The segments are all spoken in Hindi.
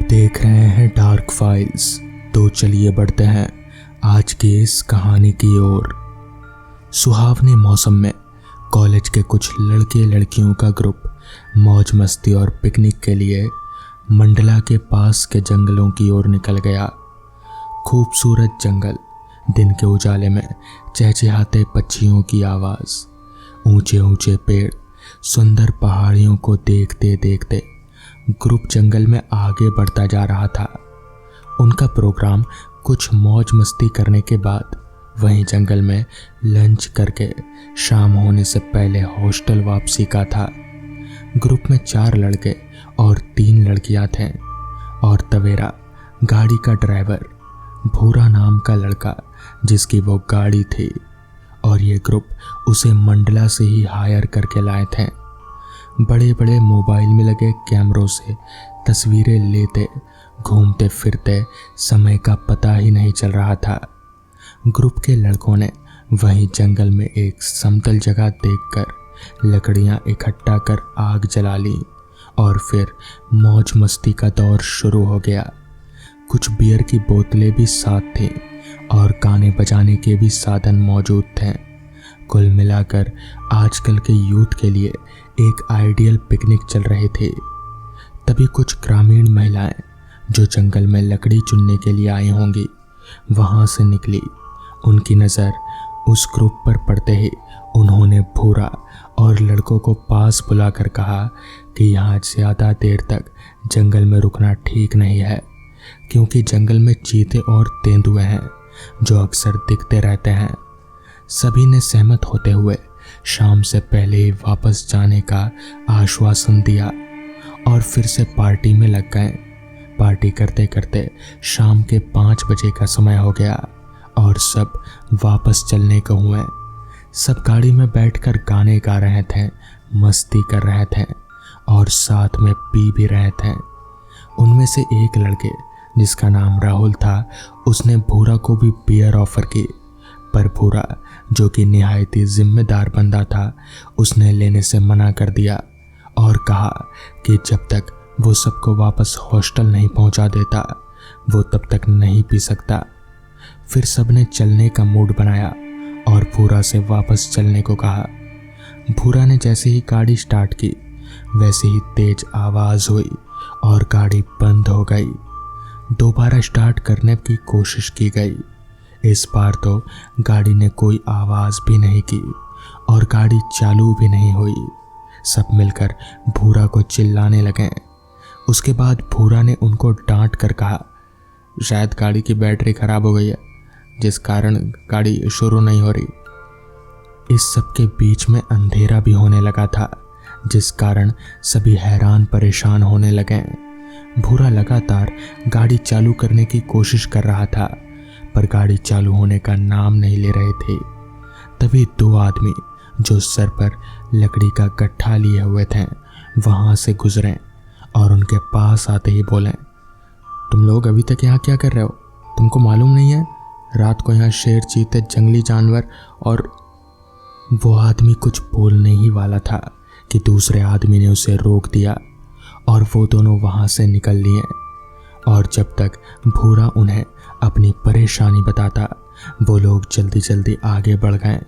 देख रहे हैं डार्क फाइल्स। तो चलिए बढ़ते हैं आज की इस कहानी की ओर। सुहावने मौसम में कॉलेज के कुछ लड़के लड़कियों का ग्रुप मौज मस्ती और पिकनिक के लिए मंडला के पास के जंगलों की ओर निकल गया। खूबसूरत जंगल, दिन के उजाले में चहचहाते पक्षियों की आवाज़, ऊंचे ऊंचे पेड़, सुंदर पहाड़ियों को देखते देखते ग्रुप जंगल में आगे बढ़ता जा रहा था। उनका प्रोग्राम कुछ मौज मस्ती करने के बाद वहीं जंगल में लंच करके शाम होने से पहले हॉस्टल वापसी का था। ग्रुप में 4 लड़के और 3 लड़कियां थे और तवेरा गाड़ी का ड्राइवर, भूरा नाम का लड़का जिसकी वो गाड़ी थी, और ये ग्रुप उसे मंडला से ही हायर करके लाए थे। बड़े बड़े मोबाइल में लगे कैमरों से तस्वीरें लेते घूमते फिरते समय का पता ही नहीं चल रहा था। ग्रुप के लड़कों ने वहीं जंगल में एक समतल जगह देखकर लकड़ियां इकट्ठा कर आग जला ली और फिर मौज मस्ती का दौर शुरू हो गया। कुछ बियर की बोतलें भी साथ थीं और गाने बजाने के भी साधन मौजूद थे। कुल मिलाकर आजकल के यूथ के लिए एक आइडियल पिकनिक चल रहे थे। तभी कुछ ग्रामीण महिलाएं जो जंगल में लकड़ी चुनने के लिए आई होंगी वहां से निकली। उनकी नज़र उस ग्रुप पर पड़ते ही उन्होंने भूरा और लड़कों को पास बुलाकर कहा कि यहाँ ज़्यादा देर तक जंगल में रुकना ठीक नहीं है, क्योंकि जंगल में चीते और तेंदुए हैं जो अक्सर दिखते रहते हैं। सभी ने सहमत होते हुए शाम से पहले ही वापस जाने का आश्वासन दिया और फिर से पार्टी में लग गए। पार्टी करते करते शाम के 5 बजे का समय हो गया और सब वापस चलने को हुए। सब गाड़ी में बैठकर गाने गा रहे थे, मस्ती कर रहे थे और साथ में पी भी रहे थे। उनमें से एक लड़के जिसका नाम राहुल था, उसने भूरा को भी बियर ऑफर की, पर भूरा जो कि निहायत ही जिम्मेदार बंदा था, उसने लेने से मना कर दिया और कहा कि जब तक वो सबको वापस हॉस्टल नहीं पहुंचा देता वो तब तक नहीं पी सकता। फिर सबने चलने का मूड बनाया और भूरा से वापस चलने को कहा। भूरा ने जैसे ही गाड़ी स्टार्ट की वैसे ही तेज आवाज़ हुई और गाड़ी बंद हो गई। दोबारा स्टार्ट करने की कोशिश की गई। इस बार तो गाड़ी ने कोई आवाज़ भी नहीं की और गाड़ी चालू भी नहीं हुई। सब मिलकर भूरा को चिल्लाने लगे। उसके बाद भूरा ने उनको डांट कर कहा, शायद गाड़ी की बैटरी खराब हो गई है, जिस कारण गाड़ी शुरू नहीं हो रही। इस सब के बीच में अंधेरा भी होने लगा था, जिस कारण सभी हैरान परेशान होने लगे। भूरा लगातार गाड़ी चालू करने की कोशिश कर रहा था, पर गाड़ी चालू होने का नाम नहीं ले रहे थे। तभी 2 आदमी जो सर पर लकड़ी का गट्ठा लिए हुए थे वहां से गुजरे और उनके पास आते ही बोले, तुम लोग अभी तक यहाँ क्या कर रहे हो? तुमको मालूम नहीं है रात को यहाँ शेर, चीते, जंगली जानवर और वो आदमी कुछ बोलने ही वाला था कि दूसरे आदमी ने उसे रोक दिया और वो दोनों वहां से निकल लिए। और जब तक भूरा उन्हें अपनी परेशानी बताता वो लोग जल्दी जल्दी आगे बढ़ गए।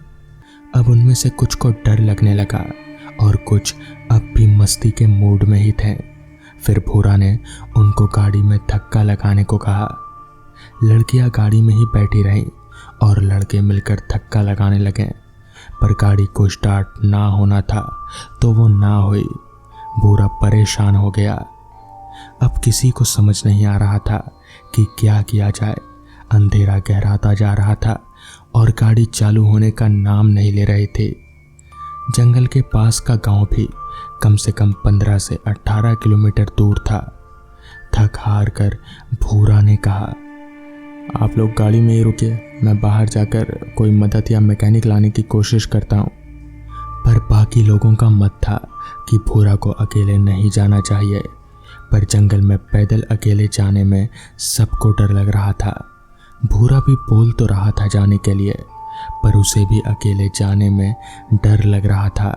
अब उनमें से कुछ को डर लगने लगा और कुछ अब भी मस्ती के मूड में ही थे। फिर भूरा ने उनको गाड़ी में धक्का लगाने को कहा। लड़कियां गाड़ी में ही बैठी रहीं और लड़के मिलकर धक्का लगाने लगे, पर गाड़ी को स्टार्ट ना होना था तो वो ना हुई। भूरा परेशान हो गया। अब किसी को समझ नहीं आ रहा था कि क्या किया जाए। अंधेरा गहराता जा रहा था और गाड़ी चालू होने का नाम नहीं ले रहे थे। जंगल के पास का गांव भी कम से कम 15 से 18 किलोमीटर दूर था। थक हार कर भूरा ने कहा, आप लोग गाड़ी में ही रुकिए, मैं बाहर जाकर कोई मदद या मैकेनिक लाने की कोशिश करता हूँ। पर बाकी लोगों का मत था कि भूरा को अकेले नहीं जाना चाहिए, पर जंगल में पैदल अकेले जाने में सबको डर लग रहा था। भूरा भी बोल तो रहा था जाने के लिए, पर उसे भी अकेले जाने में डर लग रहा था।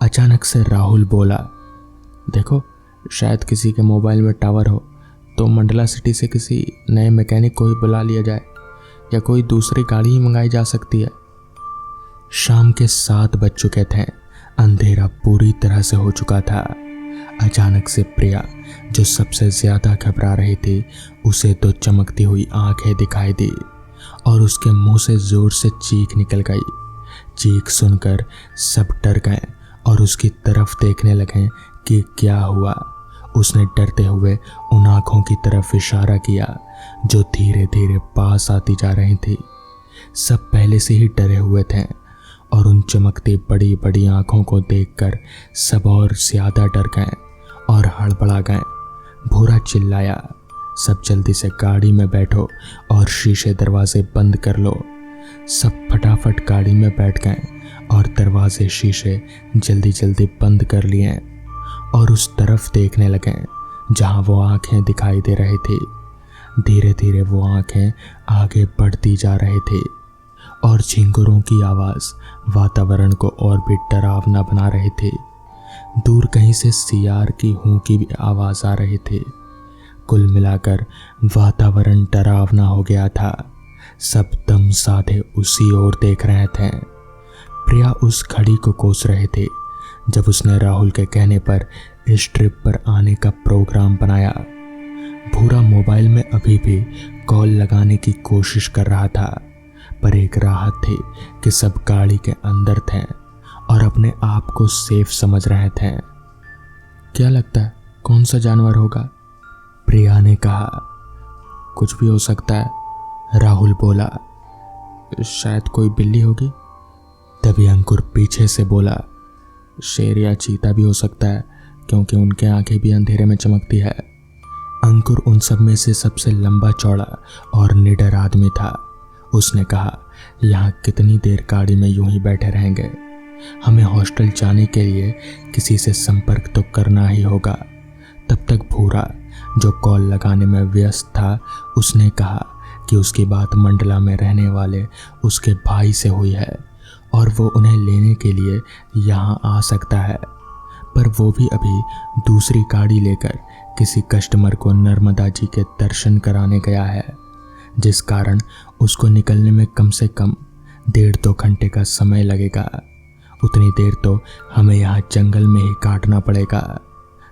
अचानक से राहुल बोला, देखो शायद किसी के मोबाइल में टावर हो, तो मंडला सिटी से किसी नए मैकेनिक को ही बुला लिया जाए या कोई दूसरी गाड़ी ही मंगाई जा सकती है। शाम के 7 बज चुके थे। अंधेरा पूरी तरह से हो चुका था। अचानक से प्रिया, जो सबसे ज्यादा घबरा रही थी, उसे तो चमकती हुई आंखें दिखाई दी और उसके मुंह से जोर से चीख निकल गई। चीख सुनकर सब डर गए और उसकी तरफ देखने लगे कि क्या हुआ। उसने डरते हुए उन आंखों की तरफ इशारा किया जो धीरे धीरे पास आती जा रही थी। सब पहले से ही डरे हुए थे और उन चमकती बड़ी बड़ी आंखों को देखकर सब और ज्यादा डर गए और हड़बड़ा गए। भूरा चिल्लाया, सब जल्दी से गाड़ी में बैठो और शीशे दरवाजे बंद कर लो। सब फटाफट गाड़ी में बैठ गए और दरवाजे शीशे जल्दी जल्दी बंद कर लिए और उस तरफ देखने लगे जहां वो आंखें दिखाई दे रही थी। धीरे धीरे वो आंखें आगे बढ़ती जा रही थी और झिंगुरों की आवाज वातावरण को और भी डरावना बना रही थी। दूर कहीं से सियार की हूं की भी आवाज आ रही थी। कुल मिलाकर वातावरण डरावना हो गया था। सब दम साधे उसी ओर देख रहे थे। प्रिया उस घड़ी को कोस रहे थे जब उसने राहुल के कहने पर इस ट्रिप पर आने का प्रोग्राम बनाया। भूरा मोबाइल में अभी भी कॉल लगाने की कोशिश कर रहा था, पर एक राहत थी कि सब गाड़ी के अंदर थे और अपने आप को सेफ समझ रहे थे। क्या लगता है कौन सा जानवर होगा? प्रिया ने कहा। कुछ भी हो सकता है, राहुल बोला। शायद कोई बिल्ली होगी। तभी अंकुर पीछे से बोला, शेर या चीता भी हो सकता है क्योंकि उनके आंखें भी अंधेरे में चमकती है। अंकुर उन सब में से सबसे लंबा चौड़ा और निडर आदमी था। उसने कहा, यहाँ कितनी देर गाड़ी में यूं ही बैठे रहेंगे? हमें हॉस्टल जाने के लिए किसी से संपर्क तो करना ही होगा। तब तक भूरा, जो कॉल लगाने में व्यस्त था, उसने कहा कि उसकी बात मंडला में रहने वाले उसके भाई से हुई है और वो उन्हें लेने के लिए यहाँ आ सकता है, पर वो भी अभी दूसरी गाड़ी लेकर किसी कस्टमर को नर्मदा जी के दर्शन कराने गया है, जिस कारण उसको निकलने में कम से कम 1.5-2 घंटे का समय लगेगा। उतनी देर तो हमें यहाँ जंगल में ही काटना पड़ेगा,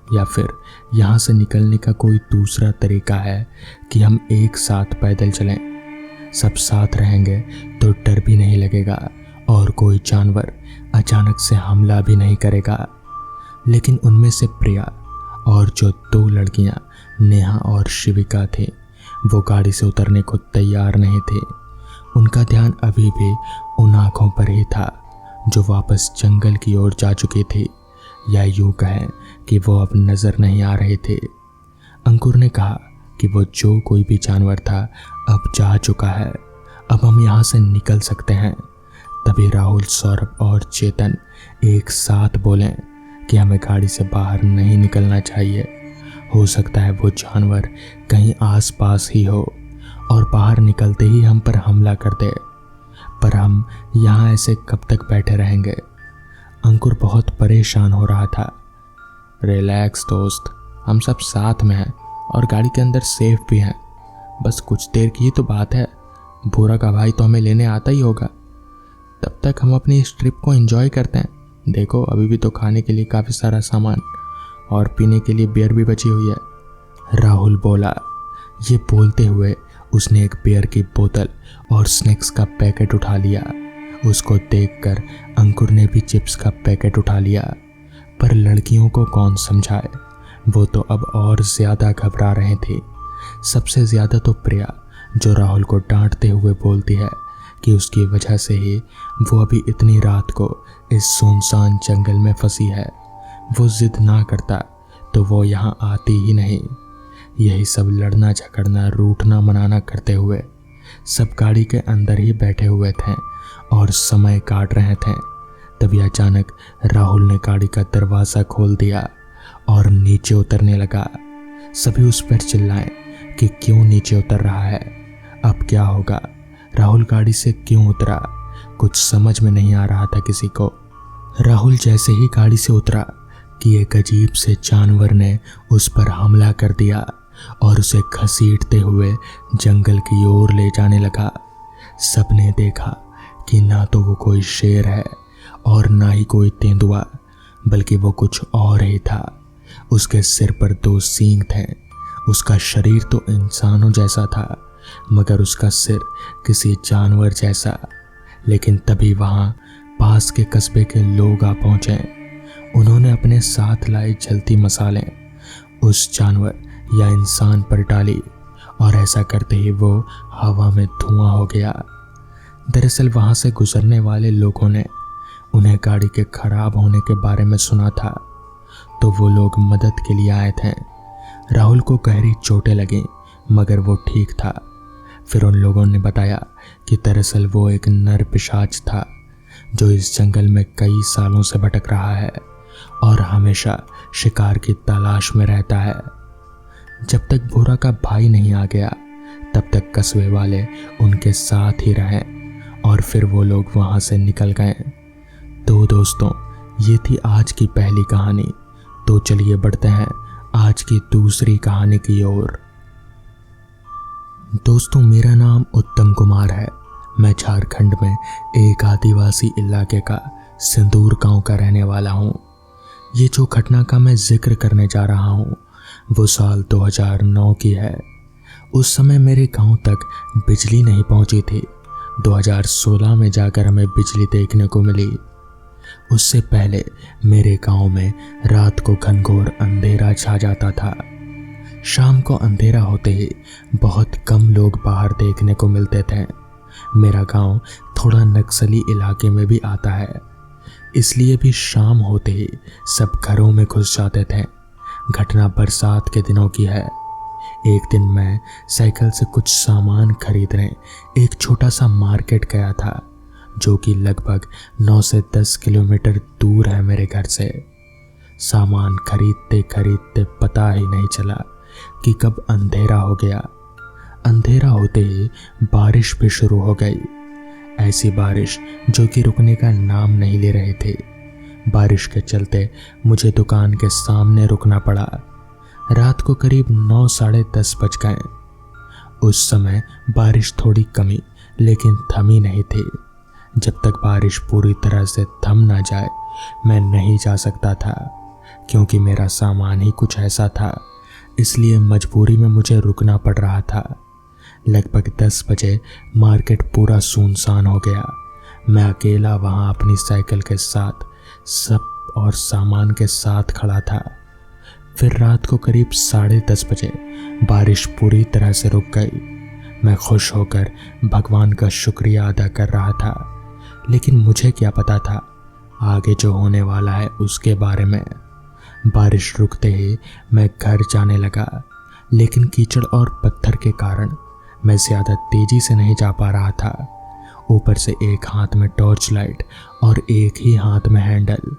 या फिर यहाँ से निकलने का कोई दूसरा तरीका है कि हम एक साथ पैदल चलें। सब साथ रहेंगे तो डर भी नहीं लगेगा और कोई जानवर अचानक से हमला भी नहीं करेगा। लेकिन उनमें से प्रिया और जो 2 लड़कियां नेहा और शिविका थी, वो गाड़ी से उतरने को तैयार नहीं थे। उनका ध्यान अभी भी उन आंखों पर ही था जो वापस जंगल की ओर जा चुकी थी, या यूं कहें कि वो अब नजर नहीं आ रहे थे। अंकुर ने कहा कि वो जो कोई भी जानवर था अब जा चुका है, अब हम यहाँ से निकल सकते हैं। तभी राहुल, सौरभ और चेतन एक साथ बोले कि हमें गाड़ी से बाहर नहीं निकलना चाहिए। हो सकता है वो जानवर कहीं आसपास ही हो और बाहर निकलते ही हम पर हमला कर दे, पर हम यहाँ ऐसे कब तक बैठे रहेंगे? अंकुर बहुत परेशान हो रहा था। रिलैक्स दोस्त, हम सब साथ में हैं और गाड़ी के अंदर सेफ भी हैं। बस कुछ देर की ही तो बात है। भूरा का भाई तो हमें लेने आता ही होगा। तब तक हम अपनी इस ट्रिप को एंजॉय करते हैं। देखो, अभी भी तो खाने के लिए काफ़ी सारा सामान और पीने के लिए बियर भी बची हुई है, राहुल बोला। ये बोलते हुए उसने एक बियर की बोतल और स्नैक्स का पैकेट उठा लिया। उसको देखकर अंकुर ने भी चिप्स का पैकेट उठा लिया, पर लड़कियों को कौन समझाए। वो तो अब और ज़्यादा घबरा रहे थे। सबसे ज़्यादा तो प्रिया, जो राहुल को डांटते हुए बोलती है कि उसकी वजह से ही वो अभी इतनी रात को इस सुनसान जंगल में फंसी है। वो जिद ना करता तो वो यहाँ आती ही नहीं। यही सब लड़ना झगड़ना, रूठना मनाना करते हुए सब गाड़ी के अंदर ही बैठे हुए थे और समय काट रहे थे। तभी अचानक राहुल ने गाड़ी का दरवाज़ा खोल दिया और नीचे उतरने लगा। सभी उस पर चिल्लाए कि क्यों नीचे उतर रहा है, अब क्या होगा, राहुल गाड़ी से क्यों उतरा। कुछ समझ में नहीं आ रहा था किसी को। राहुल जैसे ही गाड़ी से उतरा कि एक अजीब से जानवर ने उस पर हमला कर दिया और उसे घसीटते हुए जंगल की ओर ले जाने लगा। सबने देखा कि ना तो वो कोई शेर है और ना ही कोई तेंदुआ, बल्कि वो कुछ और ही था। उसके सिर पर 2 सींग थे। उसका शरीर तो इंसानों जैसा था, मगर उसका सिर किसी जानवर जैसा। लेकिन तभी वहां पास के कस्बे के लोग आ पहुंचे। उन्होंने अपने साथ लाए जलती मसालें उस जानवर या इंसान पर डाली और ऐसा करते ही वो हवा में धुआं हो गया। दरअसल वहां से गुजरने वाले लोगों ने उन्हें गाड़ी के खराब होने के बारे में सुना था, तो वो लोग मदद के लिए आए थे। राहुल को गहरी चोटें लगीं, मगर वो ठीक था। फिर उन लोगों ने बताया कि दरअसल वो एक नर पिशाच था जो इस जंगल में कई सालों से भटक रहा है और हमेशा शिकार की तलाश में रहता है। जब तक भूरा का भाई नहीं आ गया, तब तक कस्बे वाले उनके साथ ही रहे और फिर वो लोग वहां से निकल गए। तो दोस्तों, ये थी आज की पहली कहानी। तो चलिए बढ़ते हैं आज की दूसरी कहानी की ओर। दोस्तों, मेरा नाम उत्तम कुमार है। मैं झारखंड में एक आदिवासी इलाके का सिंदूर गांव का रहने वाला हूं। ये जो घटना का मैं जिक्र करने जा रहा हूं, वो साल 2009 की है। उस समय मेरे गांव तक बिजली नहीं पहुंची थी। 2016 में जाकर हमें बिजली देखने को मिली। उससे पहले मेरे गांव में रात को घनघोर अंधेरा छा जाता था। शाम को अंधेरा होते ही बहुत कम लोग बाहर देखने को मिलते थे। मेरा गांव थोड़ा नक्सली इलाके में भी आता है, इसलिए भी शाम होते ही सब घरों में घुस जाते थे। घटना बरसात के दिनों की है। एक दिन मैं साइकिल से कुछ सामान खरीदने एक छोटा सा मार्केट गया था, जो कि लगभग 9 से 10 किलोमीटर दूर है मेरे घर से। सामान खरीदते खरीदते पता ही नहीं चला कि कब अंधेरा हो गया। अंधेरा होते ही बारिश भी शुरू हो गई। ऐसी बारिश जो कि रुकने का नाम नहीं ले रहे थे। बारिश के चलते मुझे दुकान के सामने रुकना पड़ा। रात को करीब 9 साढ़े 10 बज गए। उस समय बारिश थोड़ी कमी लेकिन थमी नहीं थी। जब तक बारिश पूरी तरह से थम ना जाए मैं नहीं जा सकता था, क्योंकि मेरा सामान ही कुछ ऐसा था। इसलिए मजबूरी में मुझे रुकना पड़ रहा था। लगभग 10 बजे मार्केट पूरा सुनसान हो गया। मैं अकेला वहां अपनी साइकिल के साथ सब और सामान के साथ खड़ा था। फिर रात को करीब 10:30 बजे बारिश पूरी तरह से रुक गई। मैं खुश होकर भगवान का शुक्रिया अदा कर रहा था, लेकिन मुझे क्या पता था आगे जो होने वाला है उसके बारे में। बारिश रुकते ही मैं घर जाने लगा, लेकिन कीचड़ और पत्थर के कारण मैं ज़्यादा तेजी से नहीं जा पा रहा था। ऊपर से एक हाथ में टॉर्च लाइट और एक ही हाथ में हैंडल।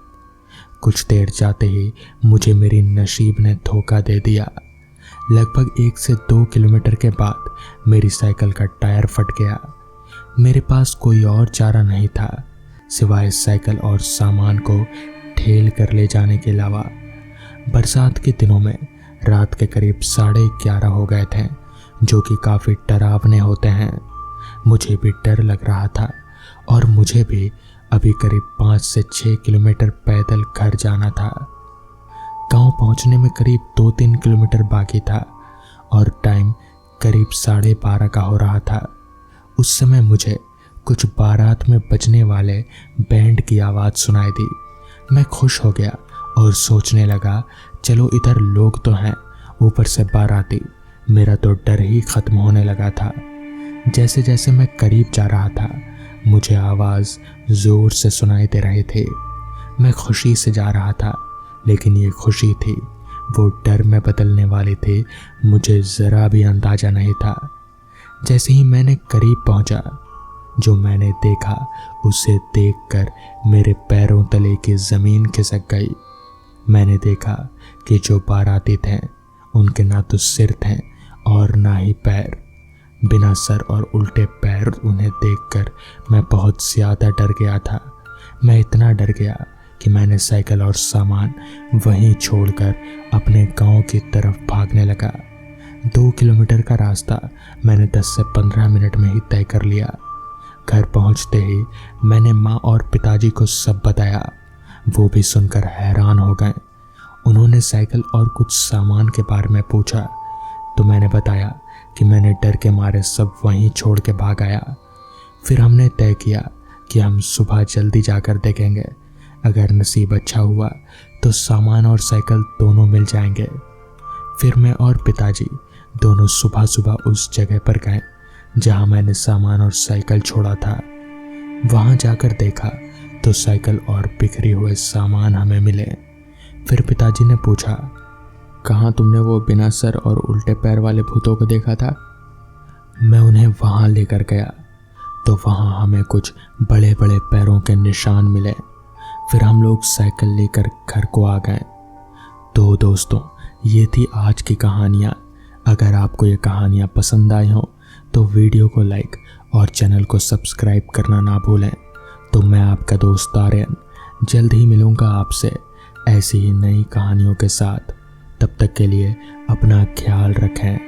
कुछ देर जाते ही मुझे मेरी नसीब ने धोखा दे दिया। लगभग 1 से 2 किलोमीटर के बाद मेरी साइकिल का टायर फट गया। मेरे पास कोई और चारा नहीं था सिवाय साइकिल और सामान को ठेल कर ले जाने के अलावा। बरसात के दिनों में रात के करीब 11:30 हो गए थे, जो कि काफ़ी डरावने होते हैं। मुझे भी डर लग रहा था और मुझे भी अभी करीब 5 से 6 किलोमीटर पैदल घर जाना था। गांव पहुंचने में करीब 2-3 किलोमीटर बाकी था और टाइम करीब 12:30 का हो रहा था। उस समय मुझे कुछ बारात में बजने वाले बैंड की आवाज़ सुनाई दी। मैं खुश हो गया और सोचने लगा, चलो इधर लोग तो हैं, ऊपर से बाराती। मेरा तो डर ही खत्म होने लगा था। जैसे जैसे मैं करीब जा रहा था मुझे आवाज़ ज़ोर से सुनाई दे रहे थे। मैं खुशी से जा रहा था, लेकिन ये खुशी थी वो डर में बदलने वाली थी, मुझे ज़रा भी अंदाज़ा नहीं था। जैसे ही मैंने करीब पहुंचा, जो मैंने देखा उसे देखकर मेरे पैरों तले की ज़मीन खिसक गई। मैंने देखा कि जो बाराती थे उनके ना तो सिर थे और ना ही पैर। बिना सर और उल्टे पैर उन्हें देखकर मैं बहुत ज़्यादा डर गया था। मैं इतना डर गया कि मैंने साइकिल और सामान वहीं छोड़कर अपने गांव की तरफ भागने लगा। 2 किलोमीटर का रास्ता मैंने 10 से 15 मिनट में ही तय कर लिया। घर पहुंचते ही मैंने माँ और पिताजी को सब बताया। वो भी सुनकर हैरान हो गए। उन्होंने साइकिल और कुछ सामान के बारे में पूछा तो मैंने बताया कि मैंने डर के मारे सब वहीं छोड़ के भाग आया। फिर हमने तय किया कि हम सुबह जल्दी जाकर देखेंगे। अगर नसीब अच्छा हुआ तो सामान और साइकिल दोनों मिल जाएंगे। फिर मैं और पिताजी दोनों सुबह सुबह उस जगह पर गए जहां मैंने सामान और साइकिल छोड़ा था। वहां जाकर देखा तो साइकिल और बिखरे हुए सामान हमें मिले। फिर पिताजी ने पूछा, कहाँ तुमने वो बिना सर और उल्टे पैर वाले भूतों को देखा था? मैं उन्हें वहां लेकर गया तो वहां हमें कुछ बड़े बड़े पैरों के निशान मिले। फिर हम लोग साइकिल लेकर घर को आ गए। तो दोस्तों, ये थी आज की कहानियाँ। अगर आपको ये कहानियाँ पसंद आई हो तो वीडियो को लाइक और चैनल को सब्सक्राइब करना ना भूलें। तो मैं आपका दोस्त आर्यन जल्द ही मिलूँगा आपसे ऐसी ही नई कहानियों के साथ। तब तक के लिए अपना ख्याल रखें।